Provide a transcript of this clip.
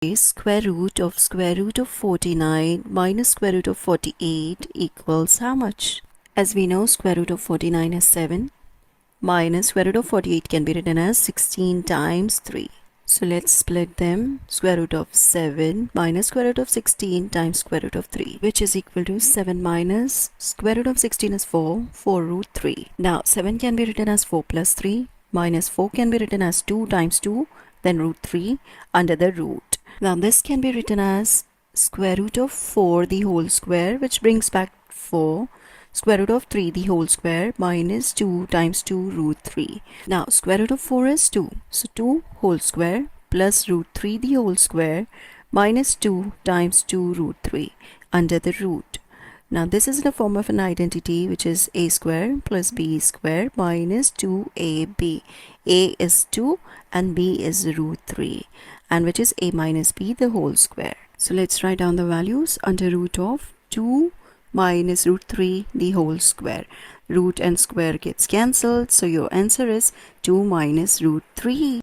Square root of 49 minus square root of 48 equals how much? As we know, square root of 49 is 7 minus square root of 48 can be written as 16 times 3. So let's split them. Square root of 7 minus square root of 16 times square root of 3, which is equal to 7 minus square root of 16 is 4 root 3. Now 7 can be written as 4 plus 3 minus 4 can be written as 2 times 2, then root 3 under the root. Now this can be written as square root of 4 the whole square, which brings back 4, square root of 3 the whole square minus 2 times 2 root 3. Now square root of 4 is 2. So 2 whole square plus root 3 the whole square minus 2 times 2 root 3 under the root. Now this is in the form of an identity, which is a square plus b square minus 2ab. A is 2 and b is root 3, and which is a minus b the whole square. So let's write down the values. Under root of 2 minus root 3 the whole square. Root and square gets cancelled, so your answer is 2 minus root 3.